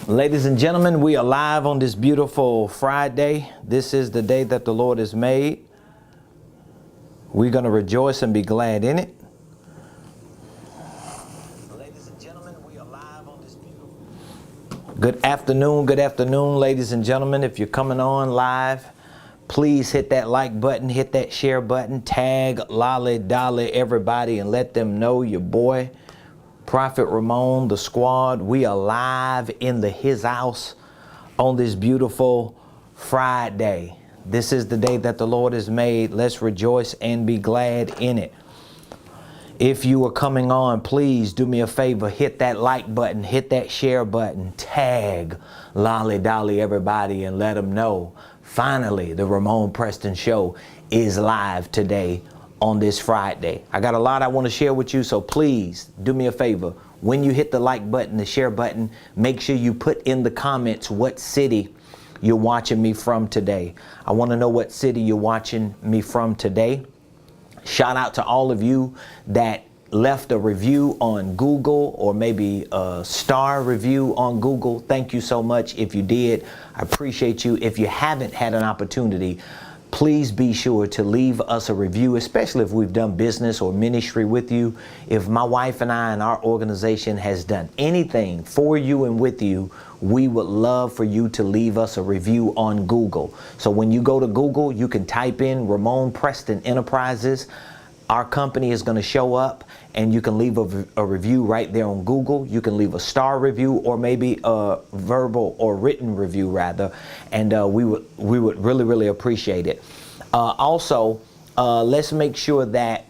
Ladies and gentlemen, we are live on this beautiful Friday. This is the day that the Lord has made. We're going to rejoice and be glad in it. Ladies and gentlemen, we are live on this beautiful... Good afternoon, ladies and gentlemen. If you're coming on live, please hit that like button, hit that share button, tag Lolly Dolly everybody and let them know your boy Prophet Ramon, the squad. We are live in his house on this beautiful Friday. This is the day that the Lord has made. Let's rejoice and be glad in it. If you are coming on, please do me a favor. Hit that like button, hit that share button, tag Lolly Dolly everybody and let them know. Finally, the Ramonepreston show is live today on this Friday. I got a lot I want to share with you, so please do me a favor. When you hit the like button, the share button, make sure you put in the comments what city you're watching me from today. I want to know what city you're watching me from today. Shout out to all of you that left a review on Google or maybe a star review on Google. Thank you so much if you did. I appreciate you. If you haven't had an opportunity, please be sure to leave us a review, especially if we've done business or ministry with you. If my wife and I and our organization has done anything for you and with you, we would love for you to leave us a review on Google. So when you go to Google, you can type in Ramonepreston Enterprises. Our company is going to show up and you can leave a review right there on Google. You can leave a star review or maybe a verbal or written review rather. And we would really appreciate it. Also, let's make sure that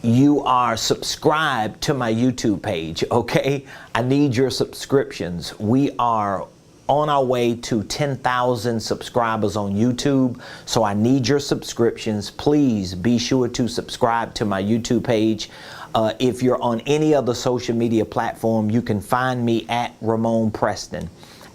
you are subscribed to my YouTube page, okay? I need your subscriptions. We are on our way to 10,000 subscribers on YouTube. So I need your subscriptions. Please be sure to subscribe to my YouTube page. If you're on any other social media platform, you can find me at Ramonepreston.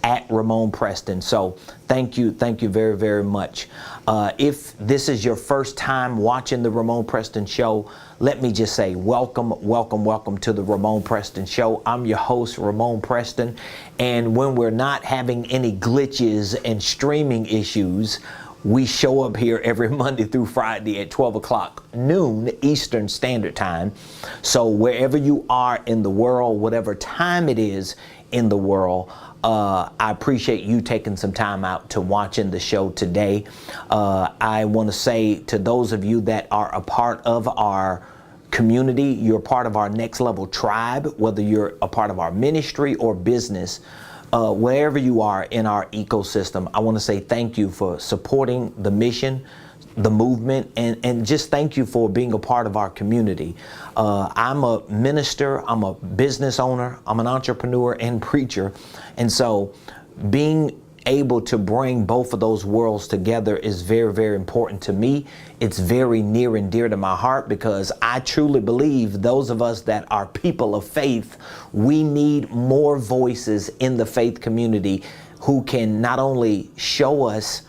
At Ramonepreston. So thank you very much. If this is your first time watching the Ramonepreston show, let me just say welcome to the Ramonepreston show. I'm your host, Ramonepreston, and when we're not having any glitches and streaming issues, we show up here every Monday through Friday at 12 o'clock noon Eastern Standard Time. So wherever you are in the world, whatever time it is in the world, I appreciate you taking some time out to watching the show today. I want to say to those of you that are a part of our community, you're part of our next level tribe, whether you're a part of our ministry or business, wherever you are in our ecosystem, I want to say thank you for supporting the mission, the movement, and just thank you for being a part of our community. I'm a minister, I'm a business owner, I'm an entrepreneur and preacher. And so being able to bring both of those worlds together is very important to me. It's very near and dear to my heart because I truly believe those of us that are people of faith, we need more voices in the faith community who can not only show us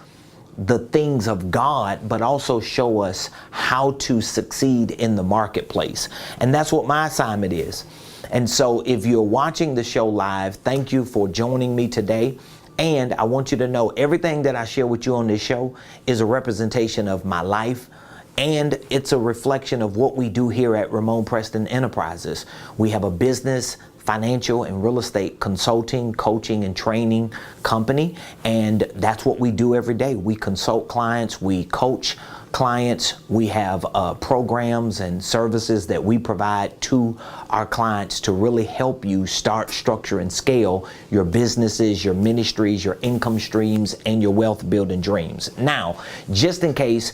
the things of God, but also show us how to succeed in the marketplace. And that's what my assignment is. And so if you're watching the show live, thank you for joining me today. And I want you to know everything that I share with you on this show is a representation of my life. And it's a reflection of what we do here at Ramonepreston Enterprises. We have a business, financial and real estate consulting, coaching, and training company. And that's what we do every day. We consult clients, we coach clients, we have programs and services that we provide to our clients to really help you start, structure, and scale your businesses, your ministries, your income streams, and your wealth building dreams. Now, just in case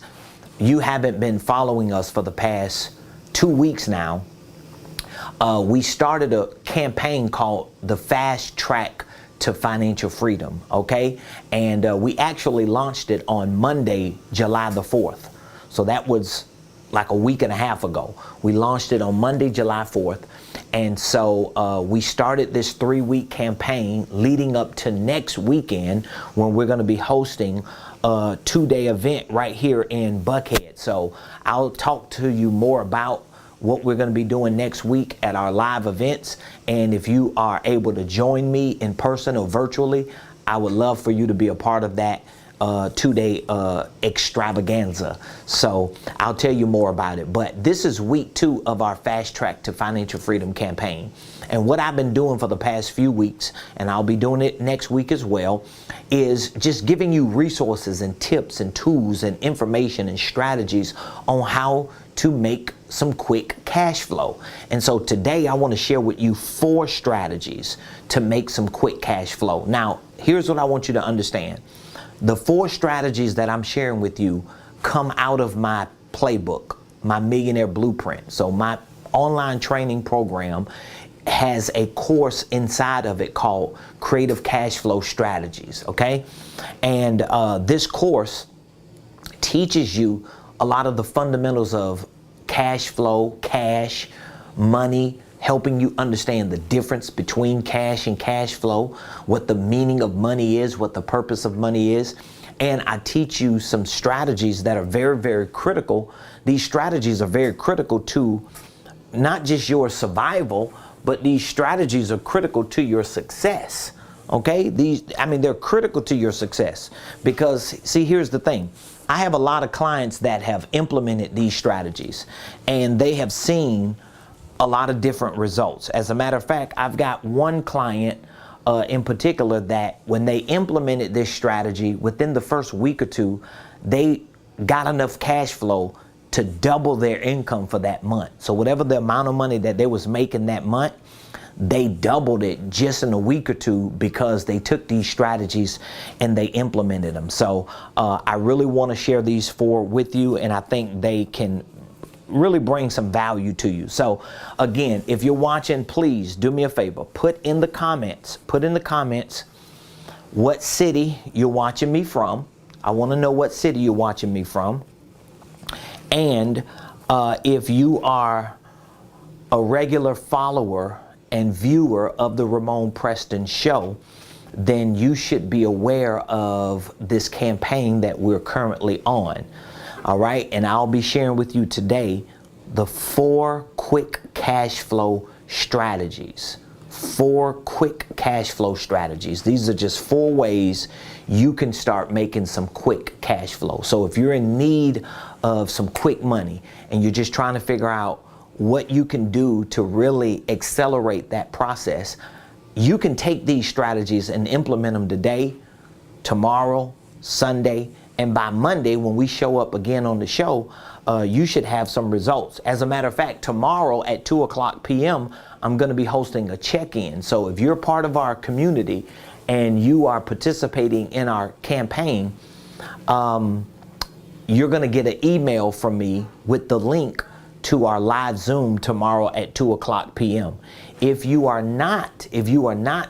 you haven't been following us for the past 2 weeks now, we started a campaign called the Fast Track to Financial Freedom, okay? And we actually launched it on Monday, July the 4th. So that was like a week and a half ago. We launched it on Monday, July 4th. And so we started this 3-week campaign leading up to next weekend when we're going to be hosting a 2-day event right here in Buckhead. So I'll talk to you more about what we're going to be doing next week at our live events. And if you are able to join me in person or virtually, I would love for you to be a part of that 2-day extravaganza. So I'll tell you more about it. But this is week 2 of our Fast Track to Financial Freedom campaign. And what I've been doing for the past few weeks, and I'll be doing it next week as well, is just giving you resources and tips and tools and information and strategies on how to make some quick cash flow. And so today I want to share with you 4 strategies to make some quick cash flow. Now, here's what I want you to understand. The 4 strategies that I'm sharing with you come out of my playbook, my Millionaire Blueprint. So my online training program has a course inside of it called Creative Cash Flow Strategies, okay? And this course teaches you a lot of the fundamentals of cash flow, cash, money, helping you understand the difference between cash and cash flow, what the meaning of money is, what the purpose of money is. And I teach you some strategies that are very, very critical. These strategies are very critical to not just your survival, but these strategies are critical to your success. Okay? They're critical to your success because, see, here's the thing. I have a lot of clients that have implemented these strategies and they have seen a lot of different results. As a matter of fact, I've got one client in particular that when they implemented this strategy, within the first week or 2, they got enough cash flow to double their income for that month. So whatever the amount of money that they was making that month, they doubled it just in a week or 2 because they took these strategies and they implemented them. So I really want to share these 4 with you, and I think they can really bring some value to you. So again, if you're watching, please do me a favor, put in the comments what city you're watching me from. I want to know what city you're watching me from. And if you are a regular follower and viewer of the Ramonepreston show, then you should be aware of this campaign that we're currently on. All right, and I'll be sharing with you today the 4 quick cash flow strategies. 4 quick cash flow strategies. These are just 4 ways you can start making some quick cash flow. So if you're in need of some quick money and you're just trying to figure out what you can do to really accelerate that process, you can take these strategies and implement them today, tomorrow, Sunday, and by Monday, when we show up again on the show, you should have some results. As a matter of fact, tomorrow at 2:00 p.m., I'm going to be hosting a check-in. So if you're part of our community and you are participating in our campaign, you're going to get an email from me with the link to our live Zoom tomorrow at 2:00 p.m. If you are not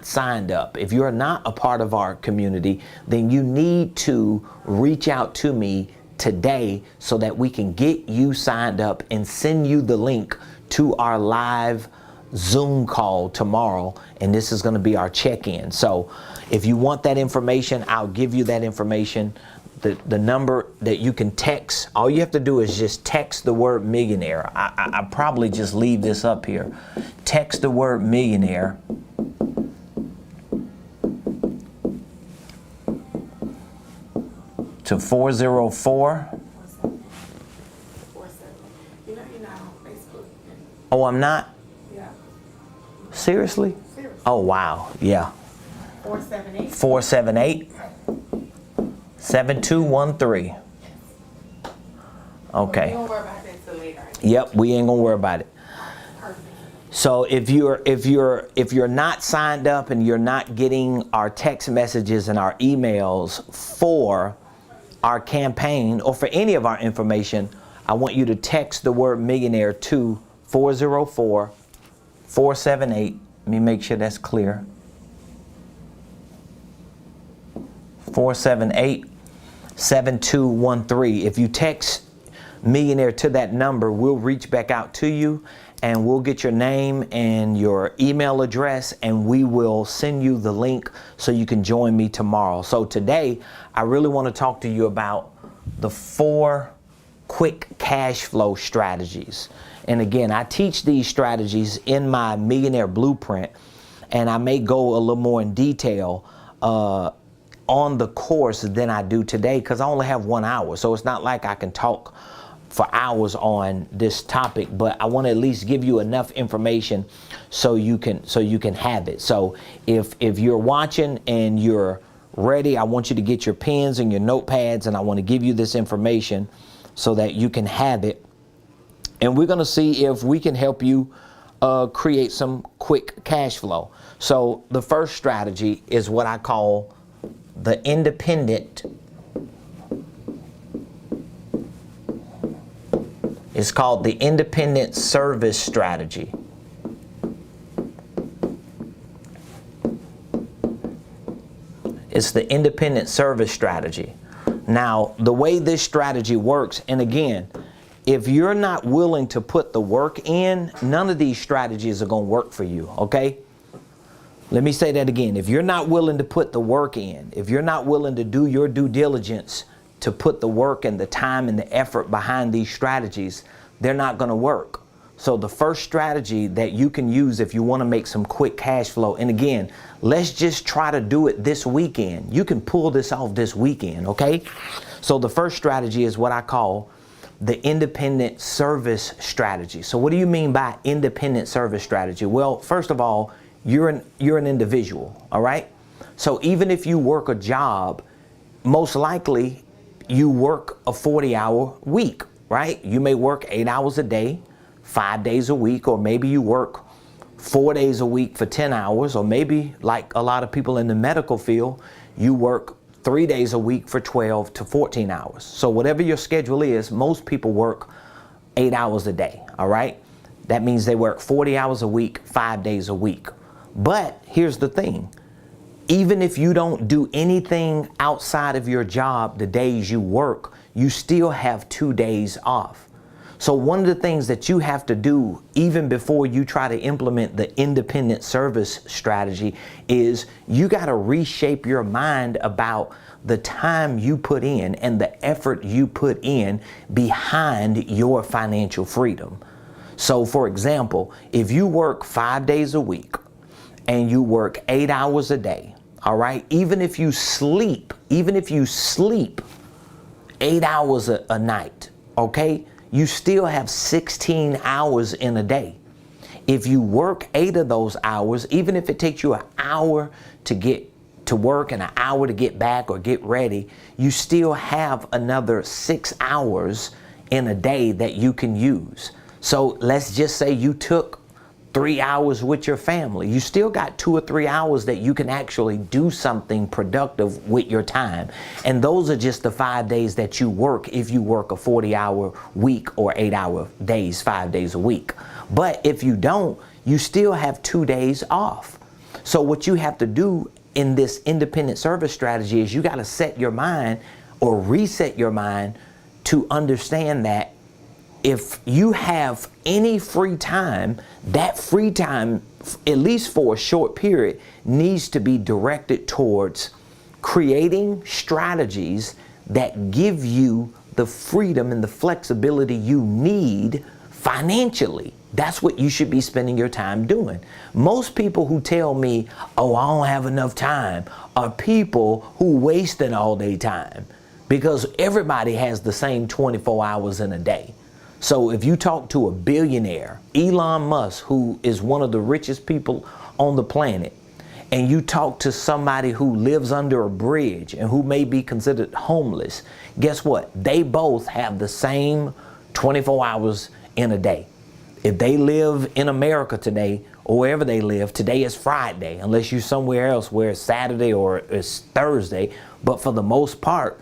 signed up, if you are not a part of our community, then you need to reach out to me today so that we can get you signed up and send you the link to our live Zoom call tomorrow. And this is going to be our check-in. So if you want that information, I'll give you that information. The number that you can text, all you have to do is just text the word millionaire. I probably just leave this up here. Text the word millionaire to 404. You're not on Facebook. Oh, I'm not? Yeah. Seriously? Oh, wow. Yeah. 478. 478. 7213. Okay. We won't worry about that until later. Yep, we ain't gonna worry about it. Perfect. So if you're not signed up and you're not getting our text messages and our emails for our campaign or for any of our information, I want you to text the word millionaire to 404-478. Let me make sure that's clear. 478-7213. If you text millionaire to that number, we'll reach back out to you and we'll get your name and your email address and we will send you the link so you can join me tomorrow. So today, I really want to talk to you about the 4 quick cash flow strategies. And again, I teach these strategies in my Millionaire Blueprint, and I may go a little more in detail on the course than I do today, because I only have 1 hour. So it's not like I can talk for hours on this topic, but I want to at least give you enough information so you can have it. So if you're watching and you're ready, I want you to get your pens and your notepads, and I want to give you this information so that you can have it. And we're going to see if we can help you create some quick cash flow. So the first strategy is what I call the independent. It's called the independent service strategy. It's the independent service strategy. Now, the way this strategy works, and again, if you're not willing to put the work in, none of these strategies are going to work for you, okay? Let me say that again. If you're not willing to put the work in, if you're not willing to do your due diligence to put the work and the time and the effort behind these strategies, they're not going to work. So the first strategy that you can use if you want to make some quick cash flow, and again, let's just try to do it this weekend. You can pull this off this weekend, okay? So the first strategy is what I call the independent service strategy. So what do you mean by independent service strategy? Well, first of all, you're an individual, all right? So even if you work a job, most likely you work a 40-hour week, right? You may work 8 hours a day, 5 days a week, or maybe you work 4 days a week for 10 hours, or maybe like a lot of people in the medical field, you work 3 days a week for 12 to 14 hours. So whatever your schedule is, most people work 8 hours a day, all right? That means they work 40 hours a week, 5 days a week. But here's the thing. Even if you don't do anything outside of your job the days you work, you still have 2 days off. So one of the things that you have to do even before you try to implement the independent service strategy is you got to reshape your mind about the time you put in and the effort you put in behind your financial freedom. So for example, if you work 5 days a week and you work 8 hours a day, all right, even if you sleep 8 hours a night, okay, you still have 16 hours in a day. If you work 8 of those hours, even if it takes you an hour to get to work and an hour to get back or get ready, you still have another 6 hours in a day that you can use. So let's just say you took 3 hours with your family. You still got 2 or 3 hours that you can actually do something productive with your time. And those are just the 5 days that you work if you work a 40-hour week or 8-hour days, 5 days a week. But if you don't, you still have 2 days off. So what you have to do in this independent service strategy is you got to set your mind or reset your mind to understand that if you have any free time, that free time, at least for a short period, needs to be directed towards creating strategies that give you the freedom and the flexibility you need financially. That's what you should be spending your time doing. Most people who tell me, oh, I don't have enough time, are people who wasting all their time, because everybody has the same 24 hours in a day. So if you talk to a billionaire, Elon Musk, who is one of the richest people on the planet, and you talk to somebody who lives under a bridge and who may be considered homeless, guess what? They both have the same 24 hours in a day. If they live in America today, or wherever they live, today is Friday, unless you're somewhere else where it's Saturday or it's Thursday. But for the most part,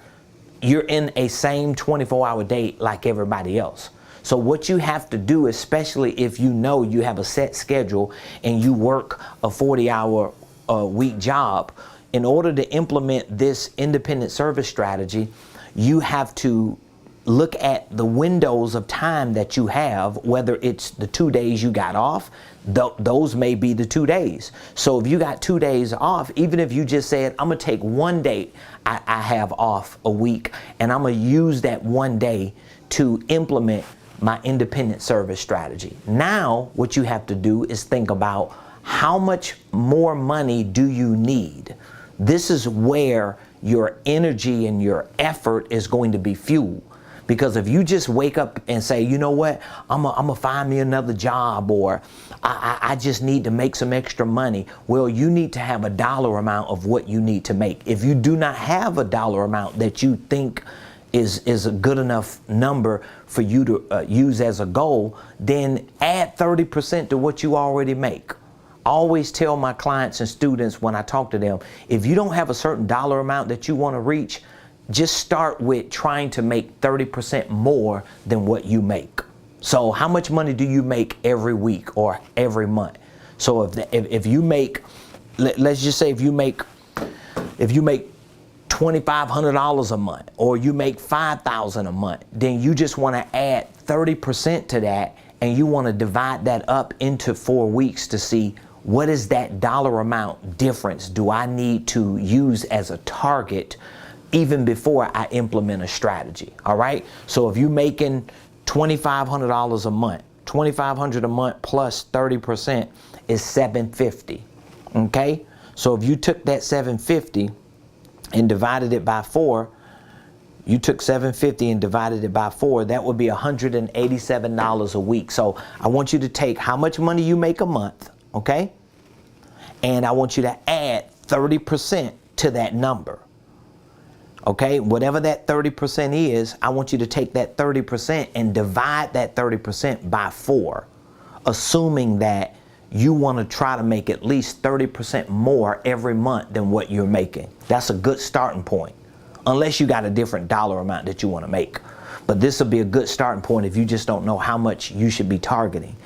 you're in a same 24-hour day like everybody else. So what you have to do, especially if you know you have a set schedule and you work a 40-hour week job, in order to implement this independent service strategy, you have to look at the windows of time that you have, whether it's the 2 days you got off, those may be the 2 days. So if you got 2 days off, even if you just said, I'm gonna take 1 day I have off a week, and I'm gonna use that 1 day to implement my independent service strategy. Now, what you have to do is think about how much more money do you need? This is where your energy and your effort is going to be fueled. Because if you just wake up and say, you know what, I'm gonna find me another job, or I just need to make some extra money. Well, you need to have a dollar amount of what you need to make. If you do not have a dollar amount that you think is a good enough number for you to use as a goal, then add 30% to what you already make. I always tell my clients and students when I talk to them, if you don't have a certain dollar amount that you want to reach, just start with trying to make 30% more than what you make. So how much money do you make every week or every month? So if you make, let's just say if you make $2,500 a month, or you make $5,000 a month, then you just want to add 30% to that, and you want to divide that up into 4 weeks to see what is that dollar amount difference do I need to use as a target even before I implement a strategy. All right. So if you're making $2,500 a month, $2,500 a month plus 30% is $750. Okay. So if you took that $750 and divided it by 4, you took $750 and divided it by 4, that would be $187 a week. So I want you to take how much money you make a month, okay? And I want you to add 30% to that number. Okay, whatever that 30% is, I want you to take that 30% and divide that 30% by 4, assuming that you want to try to make at least 30% more every month than what you're making. That's a good starting point, unless you got a different dollar amount that you want to make. But this will be a good starting point if you just don't know how much you should be targeting.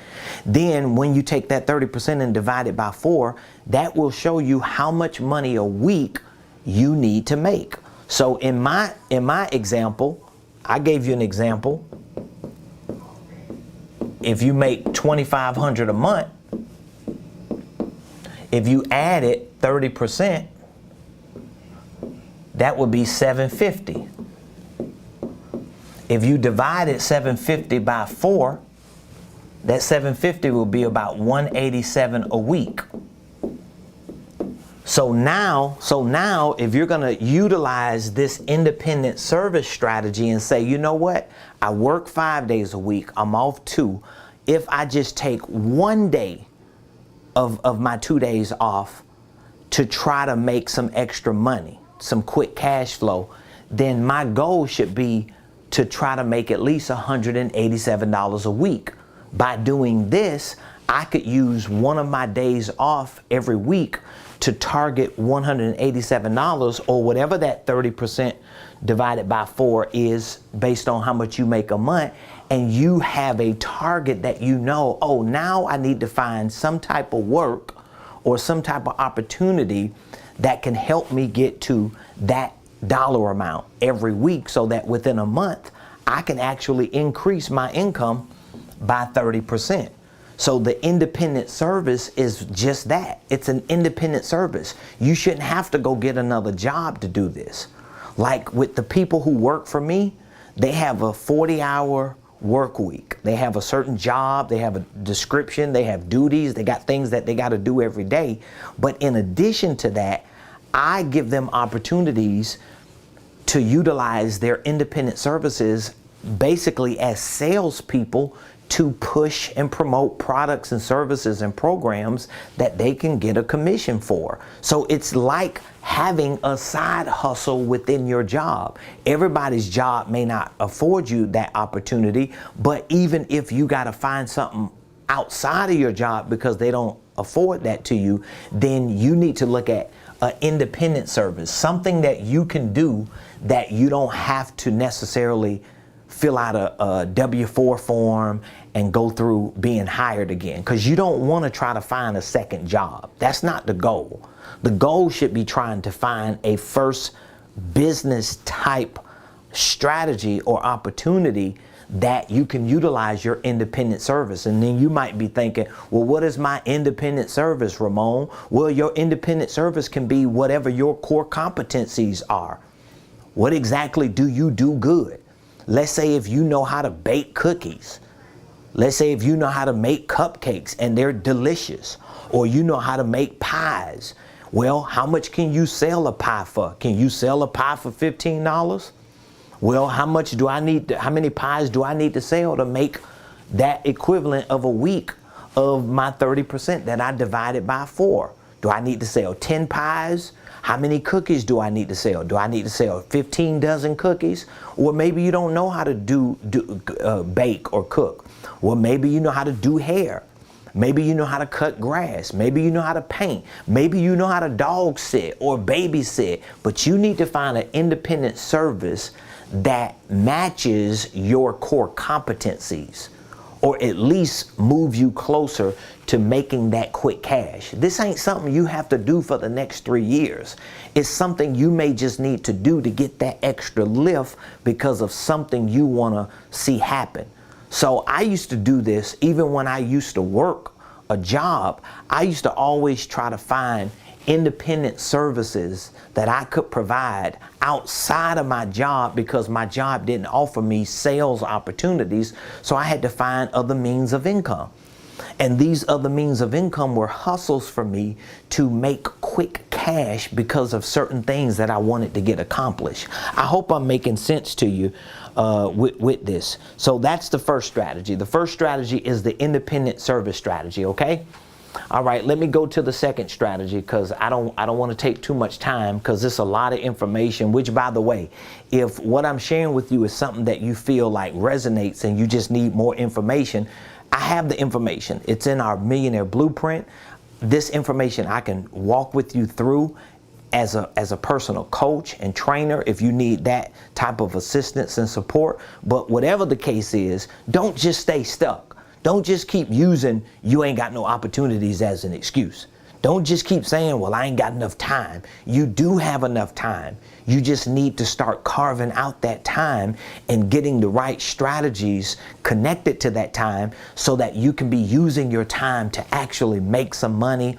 Then when you take that 30% and divide it by 4, that will show you how much money a week you need to make. So in my example, I gave you an example. If you make $2,500 a month, if you added 30%, that would be $750. If you divided $750 by 4, that $750 will be about $187 a week. So now if you're going to utilize this independent service strategy and say, you know what, I work 5 days a week, I'm off 2. If I just take 1 day of my 2 days off to try to make some extra money, some quick cash flow, then my goal should be to try to make at least $187 a week. By doing this, I could use one of my days off every week to target $187, or whatever that 30% divided by 4 is based on how much you make a month. And you have a target that you know, oh, now I need to find some type of work or some type of opportunity that can help me get to that dollar amount every week, so that within a month I can actually increase my income by 30%. So the independent service is just that. It's an independent service. You shouldn't have to go get another job to do this. Like with the people who work for me, they have a 40-hour work week. They have a certain job, they have a description, they have duties, they got things that they got to do every day. But in addition to that, I give them opportunities to utilize their independent services basically as salespeople to push and promote products and services and programs that they can get a commission for. So it's like having a side hustle within your job. Everybody's job may not afford you that opportunity, but even if you got to find something outside of your job because they don't afford that to you, then you need to look at an independent service, something that you can do that you don't have to necessarily fill out a W-4 form and go through being hired again, because you don't want to try to find a second job. That's not the goal. The goal should be trying to find a first business type strategy or opportunity that you can utilize your independent service. And then you might be thinking, well, what is my independent service, Ramon? Well, your independent service can be whatever your core competencies are. What exactly do you do good? Let's say if you know how to bake cookies, Let's say if you know how to make cupcakes and they're delicious, or you know how to make pies. Well, how much can you sell a pie for? Can you sell a pie for $15? Well, how many pies do I need to sell to make that equivalent of a week of my 30% that I divided by 4? Do I need to sell 10 pies? How many cookies do I need to sell? Do I need to sell 15 dozen cookies? Or maybe you don't know how to bake or cook. Well, maybe you know how to do hair. Maybe you know how to cut grass. Maybe you know how to paint. Maybe you know how to dog sit or babysit. But you need to find an independent service that matches your core competencies, or at least move you closer to making that quick cash. This ain't something you have to do for the next 3 years. It's something you may just need to do to get that extra lift because of something you want to see happen. So I used to do this even when I used to work a job. I used to always try to find independent services that I could provide outside of my job because my job didn't offer me sales opportunities. So I had to find other means of income. And these other means of income were hustles for me to make quick cash because of certain things that I wanted to get accomplished. I hope I'm making sense to you with this. So that's the first strategy. The first strategy is the independent service strategy, okay? All right, let me go to the second strategy because I don't want to take too much time because it's a lot of information, which, by the way, if what I'm sharing with you is something that you feel like resonates and you just need more information, I have the information. It's in our Millionaire Blueprint. This information I can walk with you through as a personal coach and trainer if you need that type of assistance and support. But whatever the case is, don't just stay stuck. Don't just keep using you ain't got no opportunities as an excuse. Don't just keep saying, well, I ain't got enough time. You do have enough time. You just need to start carving out that time and getting the right strategies connected to that time so that you can be using your time to actually make some money,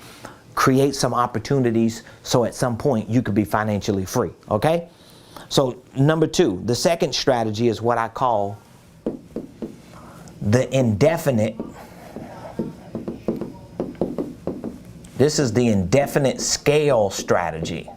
create some opportunities, so at some point you could be financially free, okay? So number 2, the second strategy is what I call the indefinite. This is the indefinite scale strategy.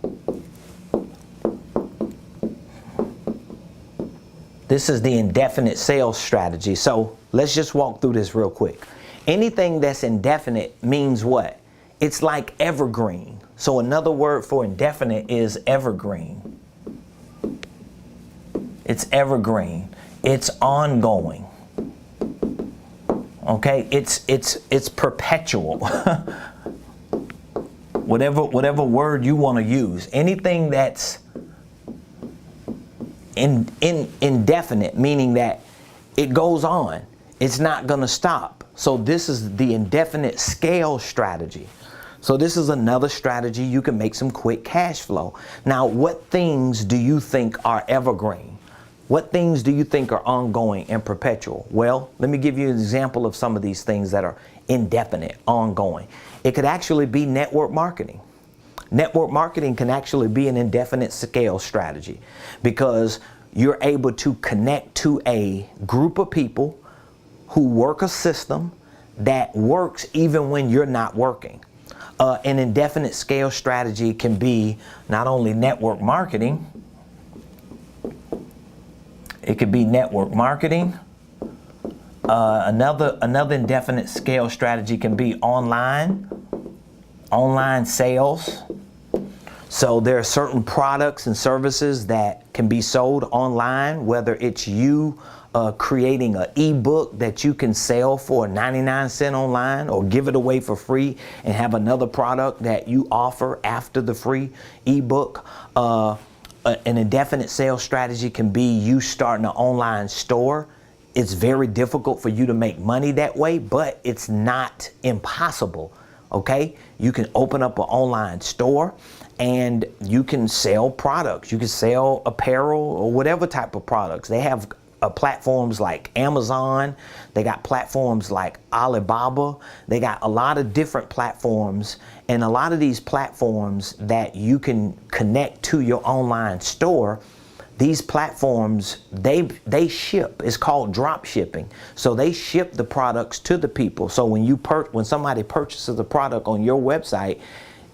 This is the indefinite sales strategy. So let's just walk through this real quick. Anything that's indefinite means what? It's like evergreen. So another word for indefinite is evergreen. It's evergreen. It's ongoing. Okay, it's perpetual. whatever word you want to use. Anything that's indefinite, meaning that it goes on. It's not going to stop. So this is the indefinite scale strategy. So this is another strategy you can make some quick cash flow. Now, what things do you think are evergreen? What things do you think are ongoing and perpetual? Well, let me give you an example of some of these things that are indefinite, ongoing. It could actually be network marketing. Network marketing can actually be an indefinite scale strategy because you're able to connect to a group of people who work a system that works even when you're not working. An indefinite scale strategy can be not only network marketing, it could be network marketing. Another indefinite scale strategy can be online sales. So there are certain products and services that can be sold online, whether it's you creating an ebook that you can sell for 99 cents online or give it away for free and have another product that you offer after the free ebook. An indefinite sales strategy can be you starting an online store. It's very difficult for you to make money that way, but it's not impossible, okay? You can open up an online store and you can sell products. You can sell apparel or whatever type of products. They have platforms like Amazon. They got platforms like Alibaba. They got a lot of different platforms, and a lot of these platforms that you can connect to your online store, these platforms, they ship. It's called drop shipping. So they ship the products to the people. So when somebody purchases the product on your website,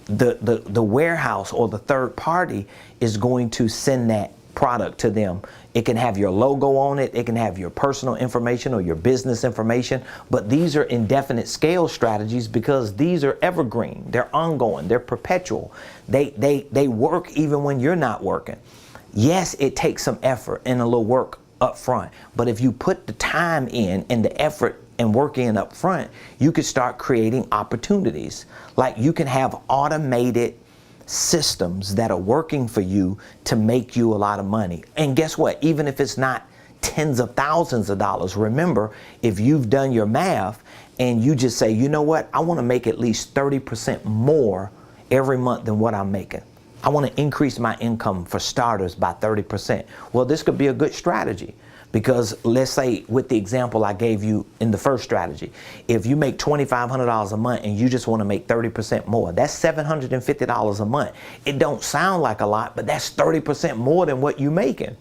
the warehouse or the third party is going to send that product to them. It can have your logo on it. It can have your personal information or your business information. But these are indefinite scale strategies because these are evergreen. They're ongoing. They're perpetual. They work even when you're not working. Yes, it takes some effort and a little work up front. But if you put the time in and the effort and work in up front, you could start creating opportunities. Like you can have automated systems that are working for you to make you a lot of money. And guess what? Even if it's not tens of thousands of dollars, remember, if you've done your math and you just say, you know what, I want to make at least 30% more every month than what I'm making. I want to increase my income for starters by 30%. Well, this could be a good strategy. Because let's say with the example I gave you in the first strategy, if you make $2,500 a month and you just want to make 30% more, that's $750 a month. It don't sound like a lot, but that's 30% more than what you're making.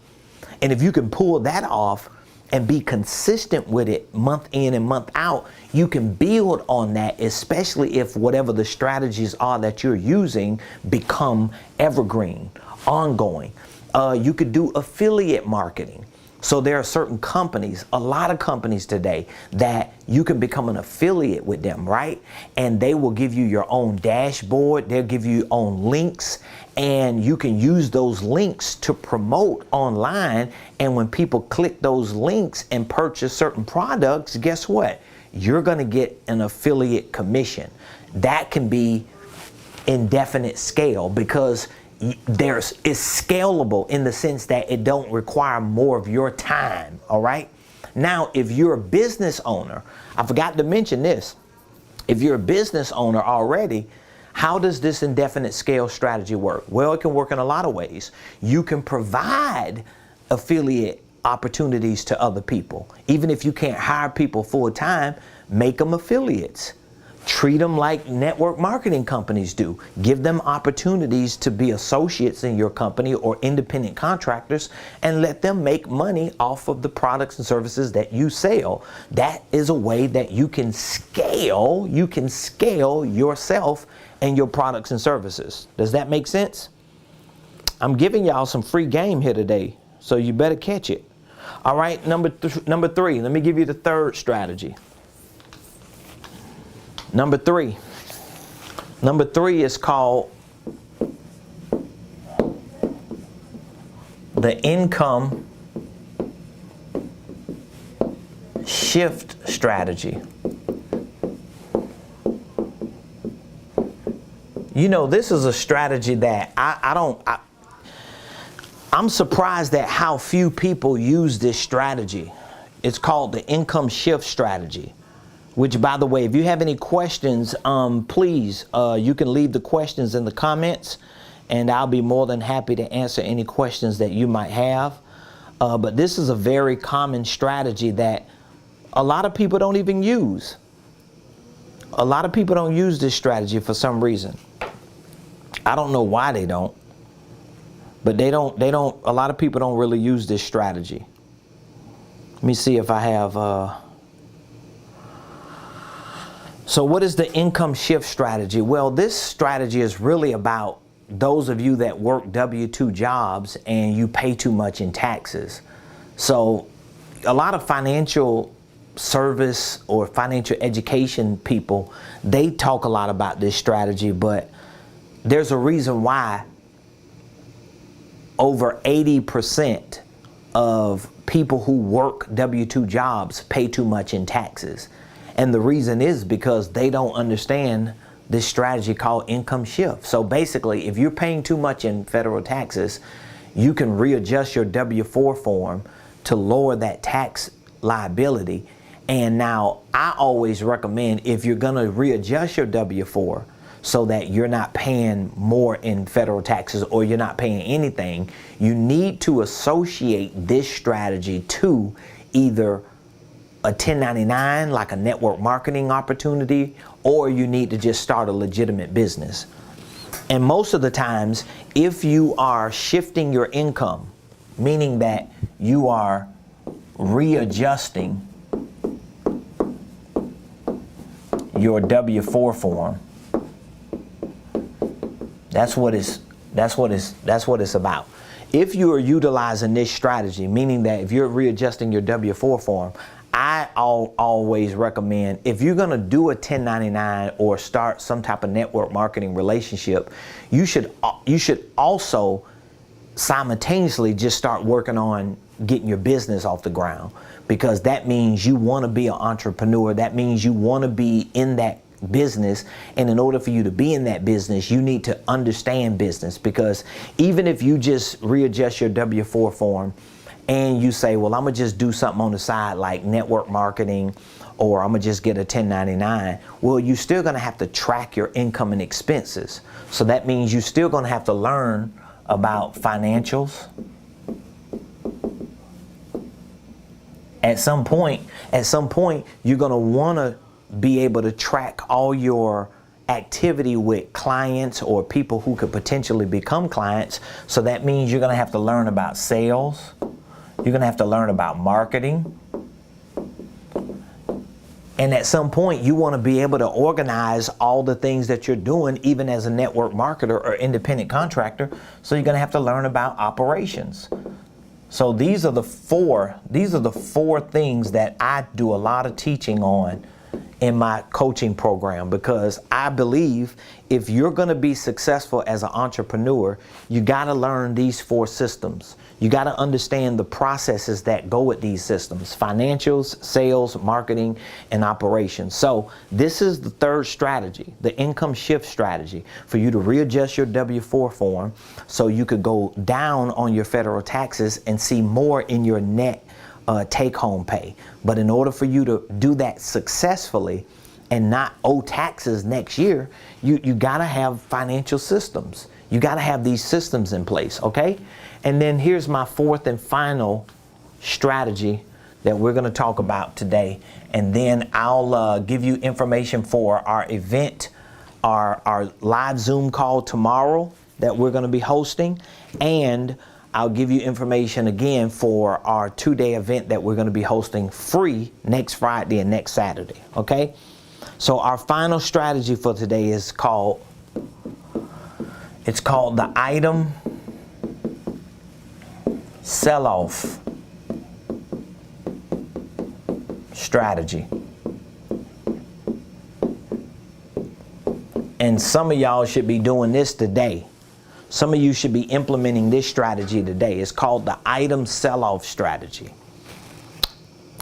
And if you can pull that off and be consistent with it month in and month out, you can build on that, especially if whatever the strategies are that you're using become evergreen, ongoing. You could do affiliate marketing. So there are certain companies, a lot of companies today, that you can become an affiliate with them, right? And they will give you your own dashboard. They'll give you your own links, and you can use those links to promote online. And when people click those links and purchase certain products, guess what? You're going to get an affiliate commission. That can be indefinite scale because it's scalable in the sense that it don't require more of your time. All right. Now, if you're a business owner, I forgot to mention this. If you're a business owner already, how does this indefinite scale strategy work? Well, it can work in a lot of ways. You can provide affiliate opportunities to other people. Even if you can't hire people full time, make them affiliates. Treat them like network marketing companies do. Give them opportunities to be associates in your company or independent contractors and let them make money off of the products and services that you sell. That is a way that you can scale yourself and your products and services. Does that make sense? I'm giving y'all some free game here today, so you better catch it. All right, number three, let me give you the third strategy. Number three is called the income shift strategy. You know, this is a strategy that I'm surprised at how few people use this strategy. It's called the income shift strategy. Which, by the way, if you have any questions, please, you can leave the questions in the comments, and I'll be more than happy to answer any questions that you might have. But this is a very common strategy that a lot of people don't even use. A lot of people don't use this strategy for some reason. I don't know why they don't, but a lot of people don't really use this strategy. Let me see if I have, So what is the income shift strategy? Well, this strategy is really about those of you that work W-2 jobs and you pay too much in taxes. So a lot of financial service or financial education people, they talk a lot about this strategy, but there's a reason why over 80% of people who work W-2 jobs pay too much in taxes. And the reason is because they don't understand this strategy called income shift. So basically, if you're paying too much in federal taxes, you can readjust your W-4 form to lower that tax liability. And now I always recommend, if you're going to readjust your W-4 so that you're not paying more in federal taxes or you're not paying anything, you need to associate this strategy to either a 1099, like a network marketing opportunity, or you need to just start a legitimate business. And most of the times, if you are shifting your income meaning that you are readjusting your W-4 form. That's what it's about. If you are utilizing this strategy, meaning that if you're readjusting your W-4 form, I always recommend, if you're going to do a 1099 or start some type of network marketing relationship, you should also simultaneously just start working on getting your business off the ground, because that means you want to be an entrepreneur. That means you want to be in that business, and in order for you to be in that business, you need to understand business, because even if you just readjust your W-4 form and you say, well, I'm gonna just do something on the side like network marketing, or I'm gonna just get a 1099, well, you're still gonna have to track your income and expenses. So that means you're still gonna have to learn about financials. At some point, you're gonna wanna be able to track all your activity with clients or people who could potentially become clients. So that means you're gonna have to learn about sales. You're gonna have to learn about marketing. And at some point, you wanna be able to organize all the things that you're doing, even as a network marketer or independent contractor. So you're gonna have to learn about operations. So these are the four things that I do a lot of teaching on in my coaching program, because I believe if you're going to be successful as an entrepreneur, you got to learn these 4 systems. You got to understand the processes that go with these systems: financials, sales, marketing, and operations. So this is the third strategy, the income shift strategy, for you to readjust your W-4 form so you could go down on your federal taxes and see more in your net take-home pay. But in order for you to do that successfully and not owe taxes next year, you gotta have financial systems. You gotta have these systems in place, okay? And then here's my 4th and final strategy that we're gonna talk about today. And then I'll give you information for our event, our live Zoom call tomorrow that we're gonna be hosting, and I'll give you information again for our 2-day event that we're going to be hosting free next Friday and next Saturday, okay? So our final strategy for today is called the item sell-off strategy. And some of y'all should be doing this today. Some of you should be implementing this strategy today. It's called the item sell-off strategy.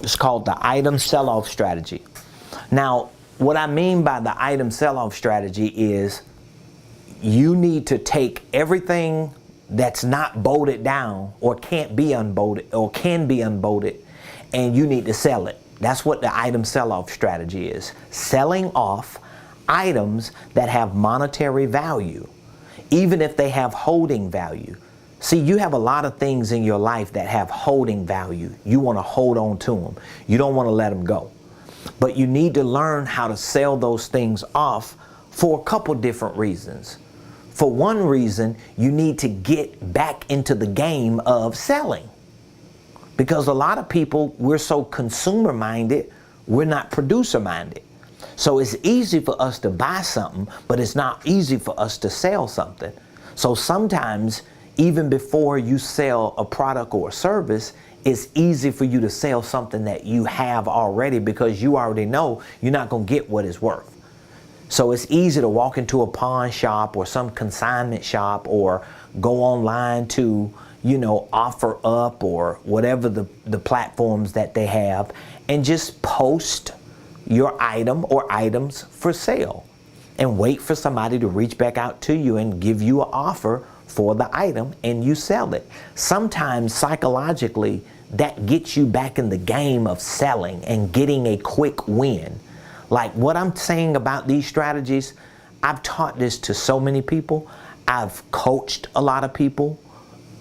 It's called the item sell-off strategy. Now, what I mean by the item sell-off strategy is you need to take everything that's not bolted down or can't be unbolted or can be unbolted, and you need to sell it. That's what the item sell-off strategy is. Selling off items that have monetary value, even if they have holding value. See, you have a lot of things in your life that have holding value. You want to hold on to them. You don't want to let them go. But you need to learn how to sell those things off for a couple different reasons. For one reason, you need to get back into the game of selling. Because a lot of people, we're so consumer minded, we're not producer minded. So it's easy for us to buy something, but it's not easy for us to sell something. So sometimes, even before you sell a product or a service, it's easy for you to sell something that you have already, because you already know you're not going to get what it's worth. So it's easy to walk into a pawn shop or some consignment shop, or go online to, OfferUp or whatever the platforms that they have, and just post your item or items for sale and wait for somebody to reach back out to you and give you an offer for the item, and you sell it. Sometimes psychologically that gets you back in the game of selling and getting a quick win. Like what I'm saying about these strategies, I've taught this to so many people. I've coached a lot of people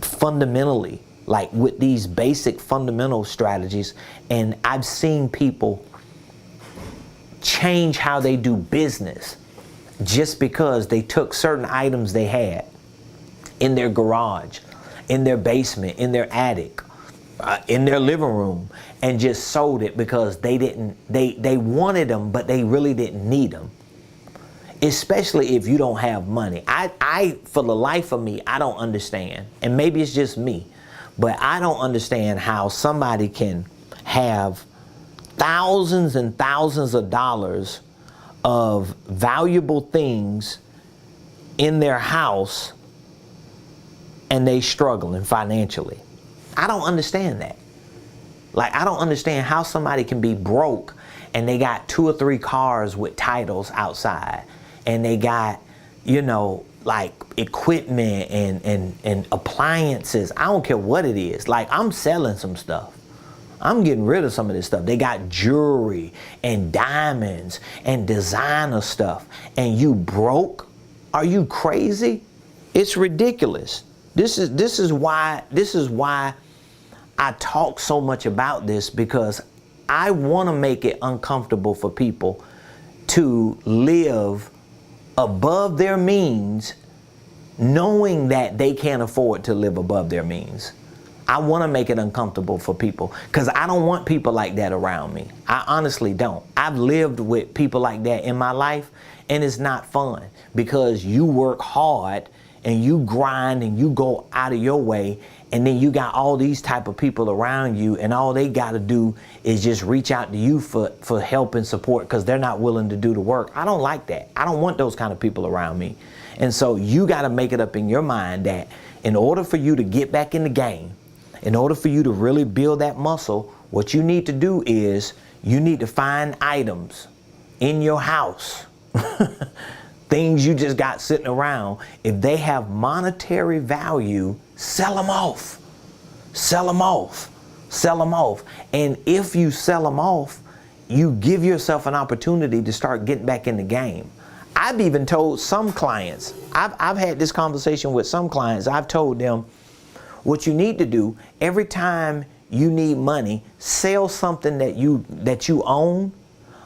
fundamentally, like with these basic fundamental strategies, and I've seen people change how they do business just because they took certain items they had in their garage in their basement, in their attic, in their living room, and just sold it because they wanted them, but they really didn't need them. Especially if you don't have money. I for the life of me, I don't understand, and maybe it's just me, but I don't understand how somebody can have thousands and thousands of dollars of valuable things in their house and they struggling financially. I don't understand that. Like, I don't understand how somebody can be broke and they got 2 or 3 cars with titles outside, and they got, you know, like equipment and appliances. I don't care what it is. Like, I'm selling some stuff. I'm getting rid of some of this stuff. They got jewelry and diamonds and designer stuff, and you broke? Are you crazy? It's ridiculous. This is why I talk so much about this, because I want to make it uncomfortable for people to live above their means, knowing that they can't afford to live above their means. I want to make it uncomfortable for people, because I don't want people like that around me. I honestly don't. I've lived with people like that in my life, and it's not fun, because you work hard and you grind and you go out of your way, and then you got all these type of people around you, and all they got to do is just reach out to you for help and support, because they're not willing to do the work. I don't like that. I don't want those kind of people around me. And so you got to make it up in your mind that in order for you to get back in the game, in order for you to really build that muscle, what you need to do is you need to find items in your house, things you just got sitting around. If they have monetary value, sell them off. Sell them off. Sell them off. And if you sell them off, you give yourself an opportunity to start getting back in the game. I've even told some clients, I've had this conversation with some clients. I've told them, what you need to do, every time you need money, sell something that you own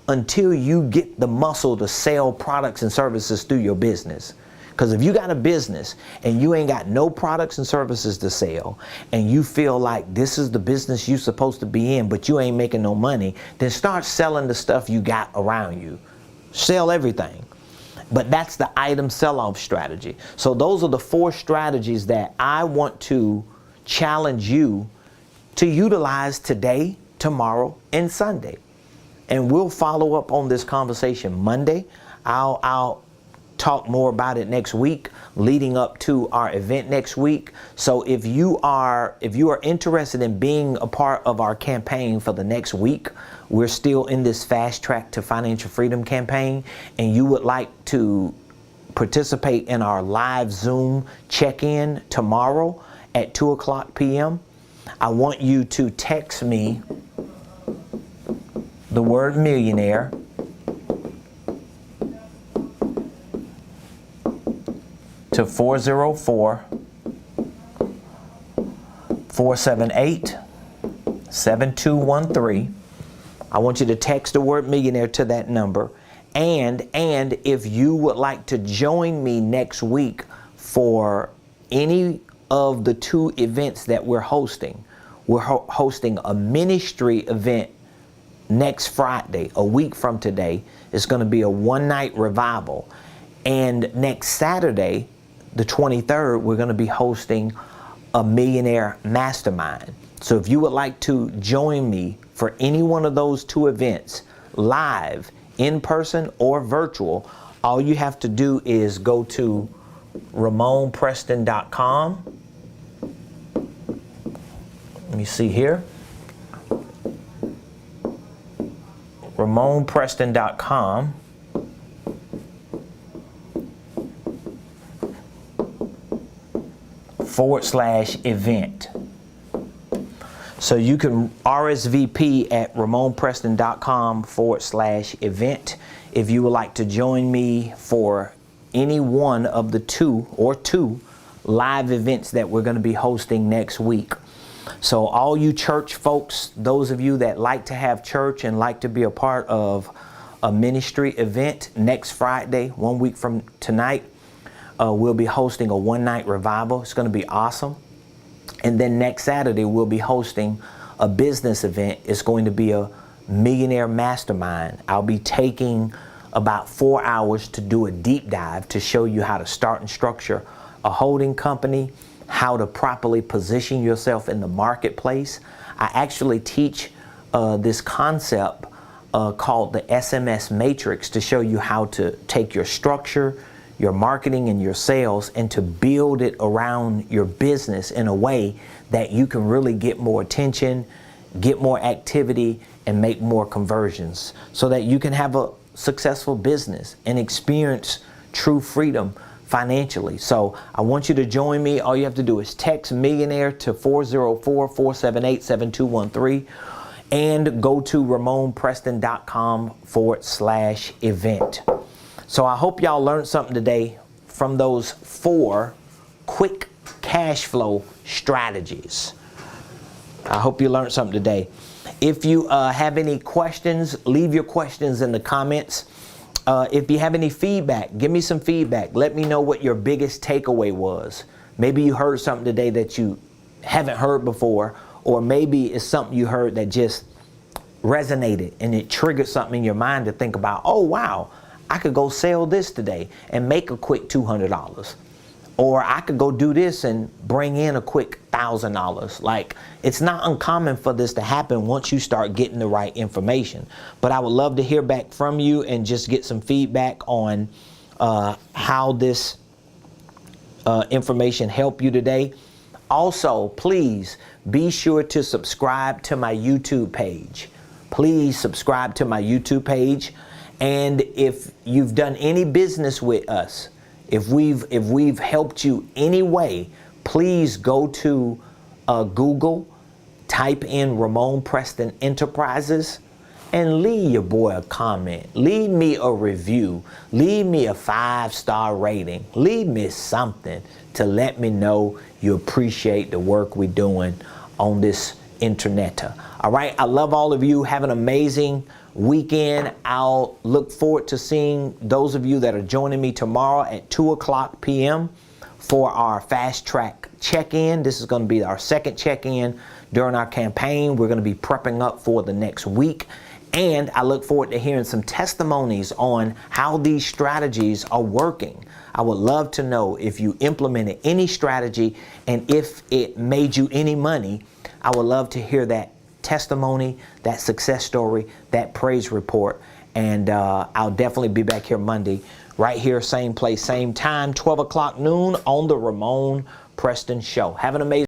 until you get the muscle to sell products and services through your business. Because if you got a business and you ain't got no products and services to sell, and you feel like this is the business you're supposed to be in, but you ain't making no money, then start selling the stuff you got around you. Sell everything. But that's the item sell-off strategy. So those are the 4 strategies that I want to challenge you to utilize today, tomorrow, and Sunday. And we'll follow up on this conversation Monday. I'll talk more about it next week, leading up to our event next week. So if you are interested in being a part of our campaign for the next week, we're still in this Fast Track to Financial Freedom campaign, and you would like to participate in our live Zoom check-in tomorrow at 2:00 p.m., I want you to text me the word millionaire to 404-478-7213. I want you to text the word millionaire to that number. And if you would like to join me next week for any of the 2 events that we're hosting a ministry event next Friday, a week from today. It's going to be a one-night revival. And next Saturday, the 23rd, we're going to be hosting a millionaire mastermind. So if you would like to join me for any one of those 2 events, live, in person, or virtual, all you have to do is go to Ramonepreston.com. Let me see here. Ramonepreston.com. /event. So you can RSVP at Ramonepreston.com /event if you would like to join me for any one of the 2 live events that we're going to be hosting next week. So all you church folks, those of you that like to have church and like to be a part of a ministry event, next Friday, 1 week from tonight, we'll be hosting a one-night revival. It's going to be awesome. And then next Saturday, we'll be hosting a business event. It's going to be a millionaire mastermind. I'll be taking about 4 hours to do a deep dive to show you how to start and structure a holding company, how to properly position yourself in the marketplace. I actually teach this concept called the SMS matrix to show you how to take your structure, your marketing, and your sales and to build it around your business in a way that you can really get more attention, get more activity, and make more conversions so that you can have a successful business and experience true freedom financially. So I want you to join me. All you have to do is text millionaire to 404-478-7213 and go to Ramonepreston.com/event. So I hope y'all learned something today from those 4 quick cash flow strategies. I hope you learned something today. If you have any questions, leave your questions in the comments. If you have any feedback, give me some feedback. Let me know what your biggest takeaway was. Maybe you heard something today that you haven't heard before, or maybe it's something you heard that just resonated and it triggered something in your mind to think about, oh wow, I could go sell this today and make a quick $200. Or I could go do this and bring in a quick $1,000. Like, it's not uncommon for this to happen once you start getting the right information. But I would love to hear back from you and just get some feedback on how this information helped you today. Also, please be sure to subscribe to my YouTube page. Please subscribe to my YouTube page. And if you've done any business with us, if we've helped you any way, please go to Google, type in Ramonepreston Enterprises, and leave your boy a comment. Leave me a review. Leave me a 5-star rating. Leave me something to let me know you appreciate the work we're doing on this internet. All right, I love all of you. Have an amazing weekend. I'll look forward to seeing those of you that are joining me tomorrow at 2:00 p.m. for our fast track check-in. This is going to be our second check-in during our campaign. We're going to be prepping up for the next week. And I look forward to hearing some testimonies on how these strategies are working. I would love to know if you implemented any strategy and if it made you any money. I would love to hear that testimony, that success story, that praise report. And I'll definitely be back here Monday, right here, same place, same time, 12 o'clock noon on the Ramonepreston Show. Have an amazing